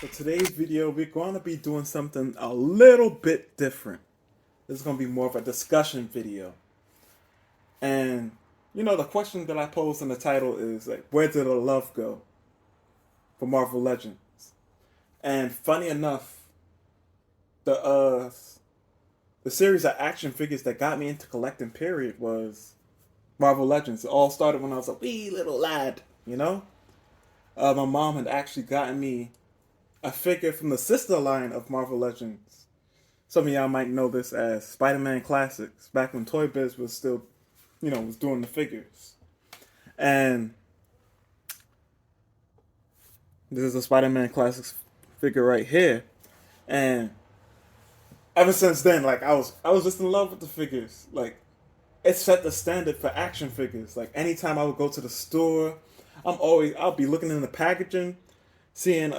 For today's video, we're going to be doing something a little bit different. This is going to be more of a discussion video. And, the question that I posed in the title is, like, where did the love go for Marvel Legends? And funny enough, the the series of action figures that got me into collecting, period, was Marvel Legends. It all started when I was a wee little lad. My mom had actually gotten me a figure from the sister line of Marvel Legends. Some of y'all might know this as Spider-Man Classics, back when Toy Biz was still, was doing the figures. And this is a Spider-Man Classics figure right here. And ever since then, like I was just in love with the figures. Like it set the standard for action figures. Like anytime I would go to the store, I'll be looking in the packaging, seeing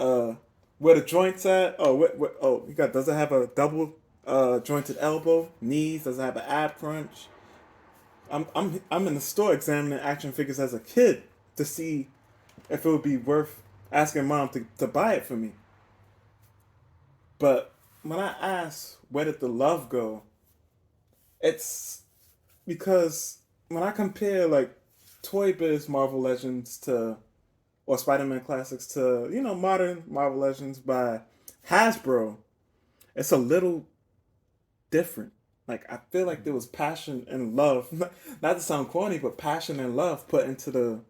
where the joints at. Does it have a double jointed elbow, knees? Does it have an ab crunch? I'm in the store examining action figures as a kid to see if it would be worth asking mom to buy it for me. But when I ask where did the love go, it's because when I compare like Toy Biz Marvel Legends to or Spider-Man Classics to modern Marvel Legends by Hasbro, it's a little different. Like I feel like there was passion and love, not to sound corny, but passion and love put into the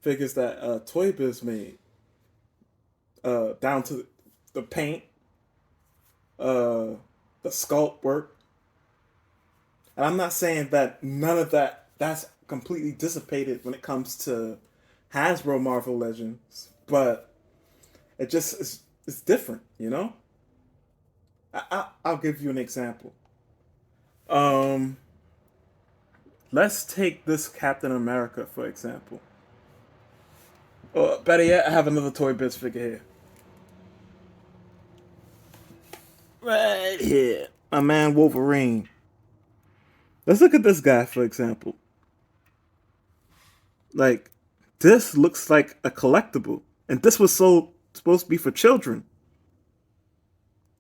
figures that Toy Biz made, down to the paint, the sculpt work. And I'm not saying that none of that's completely dissipated when it comes to Hasbro Marvel Legends, but it's different. I'll give you an example. Um, let's take this Captain America for example. Or better yet, I have another Toy Biz figure here. Right here, my man Wolverine. Let's look at this guy for example. Like, this looks like a collectible, and this was supposed to be for children.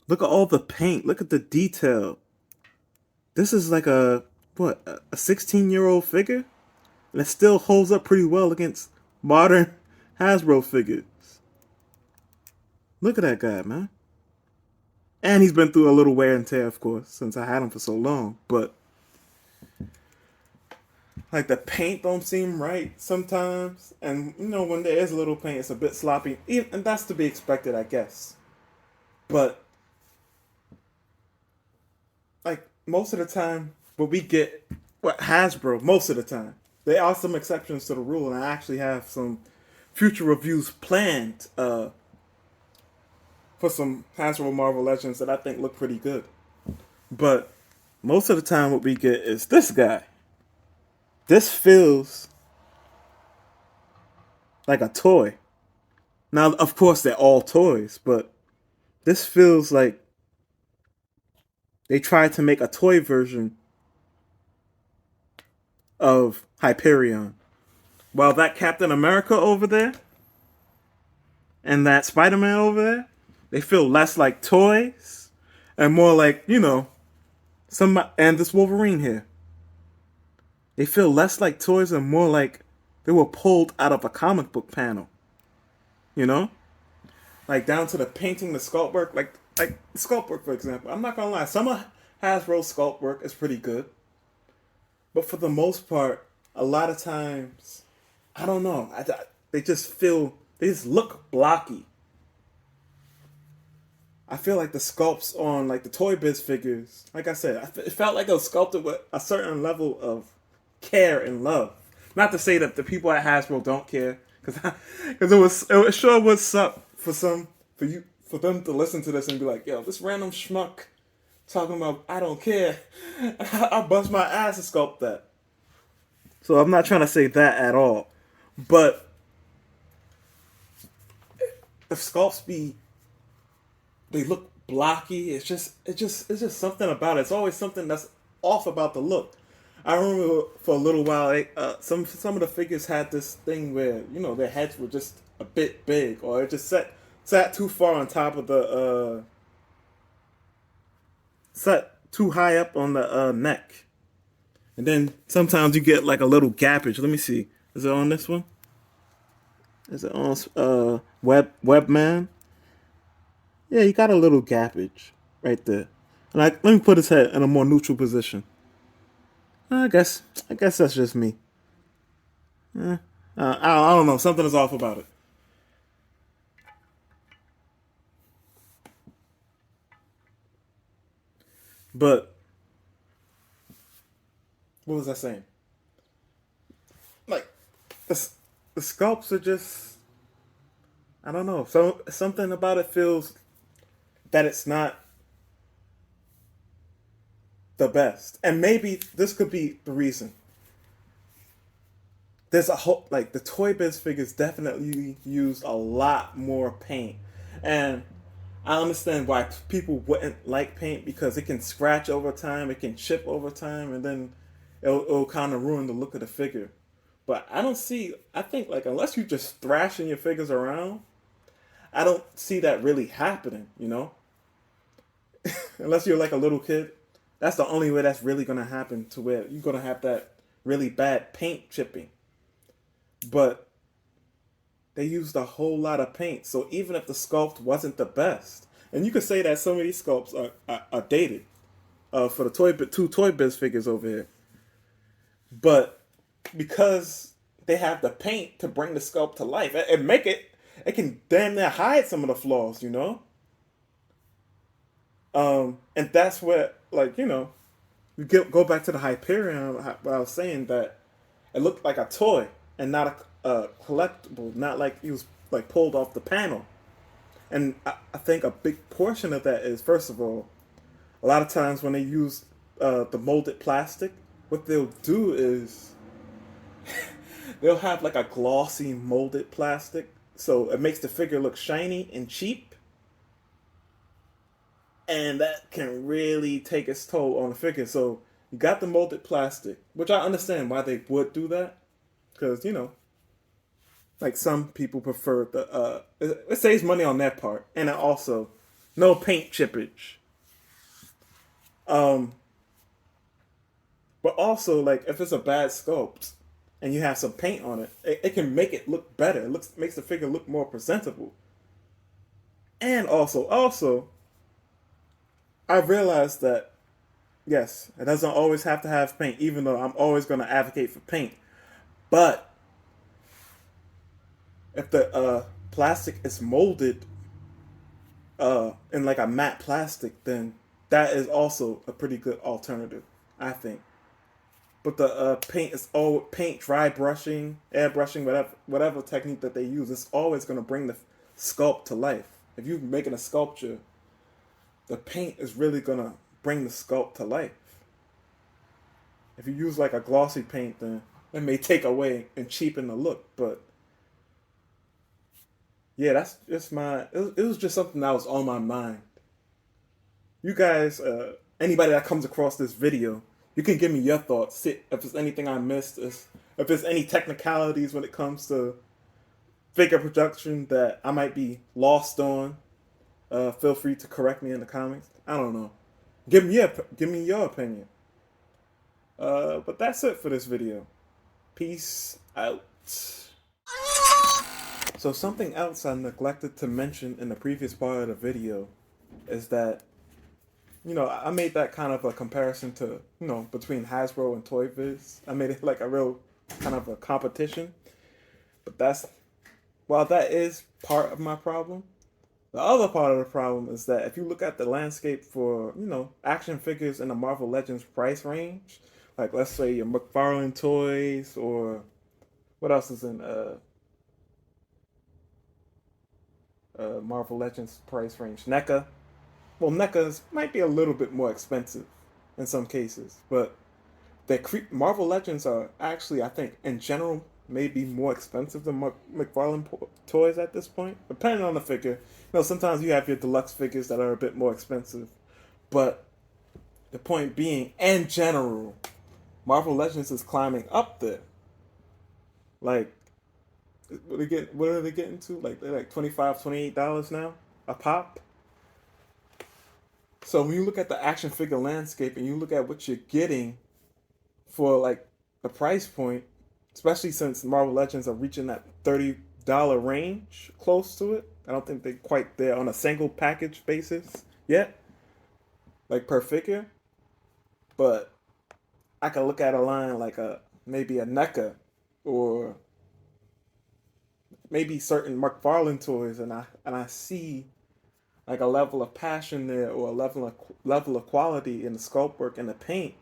Look at all the paint. Look at the detail. This is like a 16-year-old figure, and it still holds up pretty well against modern Hasbro figures. Look at that guy, man. And he's been through a little wear and tear, of course, since I had him for so long. But like the paint don't seem right sometimes, and when there is a little paint, it's a bit sloppy, and that's to be expected, I guess. But like most of the time, what Hasbro most of the time, there are some exceptions to the rule, and I actually have some future reviews planned for some Hasbro Marvel Legends that I think look pretty good. But most of the time, what we get is this guy. This feels like a toy. Now, of course, they're all toys, but this feels like they tried to make a toy version of Hyperion. While that Captain America over there and that Spider-Man over there, they feel less like toys and more like, and this Wolverine here. They feel less like toys and more like they were pulled out of a comic book panel. You know? Like down to the painting, the sculpt work. Like sculpt work, for example. I'm not gonna lie, some of Hasbro's sculpt work is pretty good. But for the most part, a lot of times, I don't know. They just look blocky. I feel like the sculpts on like the Toy Biz figures, like I said, it felt like it was sculpted with a certain level of care and love. Not to say that the people at Hasbro don't care, because it sure would suck for them to listen to this and be like, yo, this random schmuck talking about I don't care. I bust my ass to sculpt that. So I'm not trying to say that at all, but the sculpts they look blocky. It's just something about it. It's always something that's off about the look. I remember for a little while, some of the figures had this thing where their heads were just a bit big, or it just set sat too far on top of the sat too high up on the neck. And then sometimes you get like a little gappage. Let me see. Is it on this one? Is it on Webman? Yeah, you got a little gappage right there. And let me put his head in a more neutral position. I guess that's just me. I don't know. Something is off about it. But what was I saying? Like the, the sculpts are just, I don't know. So something about it feels that it's not the best, and maybe this could be the reason. There's a whole like the Toy Biz figures definitely use a lot more paint, and I understand why people wouldn't like paint because it can scratch over time, it can chip over time, and then it'll kind of ruin the look of the figure. But I don't see. I think like unless you're just thrashing your figures around, I don't see that really happening. Unless you're like a little kid, that's the only way that's really gonna happen. To where you're gonna have that really bad paint chipping. But they used a whole lot of paint, so even if the sculpt wasn't the best, and you could say that some of these sculpts are dated, for the two Toy Biz figures over here, but because they have the paint to bring the sculpt to life, it can damn near hide some of the flaws. And that's where we go back to the Hyperion. What I was saying, that it looked like a toy and not a collectible, not like he was like pulled off the panel. And I think a big portion of that is, first of all, a lot of times when they use the molded plastic, what they'll do is they'll have like a glossy molded plastic, so it makes the figure look shiny and cheap, and that can really take its toll on the figure. So you got the molded plastic, which I understand why they would do that, because like some people prefer it saves money on that part, and it also no paint chippage. Um, but also like if it's a bad sculpt and you have some paint on it, it can make it look better. Makes the figure look more presentable. And also, I realized that yes, it doesn't always have to have paint, even though I'm always going to advocate for paint. But if the plastic is molded in like a matte plastic, then that is also a pretty good alternative, I think. But the paint is all paint dry brushing, airbrushing, whatever technique that they use. It's always going to bring the sculpt to life. If you're making a sculpture, the paint is really going to bring the sculpt to life. If you use like a glossy paint, then it may take away and cheapen the look. But yeah, that's just it was just something that was on my mind. You guys, anybody that comes across this video, you can give me your thoughts. See if there's anything I missed, if there's any technicalities when it comes to figure production that I might be lost on. Feel free to correct me in the comments. I don't know. Give me your opinion. But that's it for this video. Peace out. So something else I neglected to mention in the previous part of the video is that I made that kind of a comparison to between Hasbro and Toy Biz. I made it like a real kind of a competition. But while that is part of my problem, the other part of the problem is that if you look at the landscape for action figures in the Marvel Legends price range, like let's say your McFarlane toys, or what else is in Marvel Legends price range? NECA. Well, NECA's might be a little bit more expensive in some cases, but Marvel Legends are actually, I think, in general, maybe more expensive than McFarlane toys at this point, depending on the figure. Sometimes you have your deluxe figures that are a bit more expensive, but the point being, in general, Marvel Legends is climbing up there. Like, What are they getting to? Like they're like $25, $28 now a pop. So when you look at the action figure landscape and you look at what you're getting for like the price point, especially since Marvel Legends are reaching that $30 range, close to it. I don't think they're quite there on a single package basis yet, like per figure. But I could look at a line like a maybe a NECA or maybe certain McFarlane toys, and I see like a level of passion there or a level of quality in the sculpt work and the paint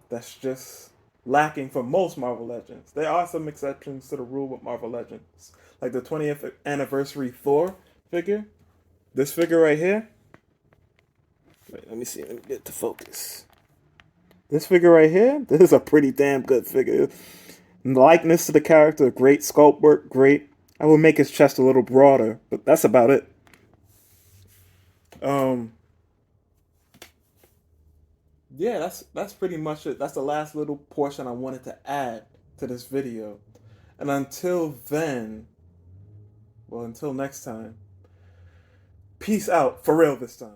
that's just lacking for most Marvel Legends. There are some exceptions to the rule with Marvel Legends, like the 20th anniversary Thor figure. This figure right here. Wait, let me see. Let me get to focus. This figure right here. This is a pretty damn good figure. The likeness to the character, great sculpt work, great. I would make his chest a little broader, but that's about it. Um, yeah, that's pretty much it. That's the last little portion I wanted to add to this video. And until then, well, until next time, peace out for real this time.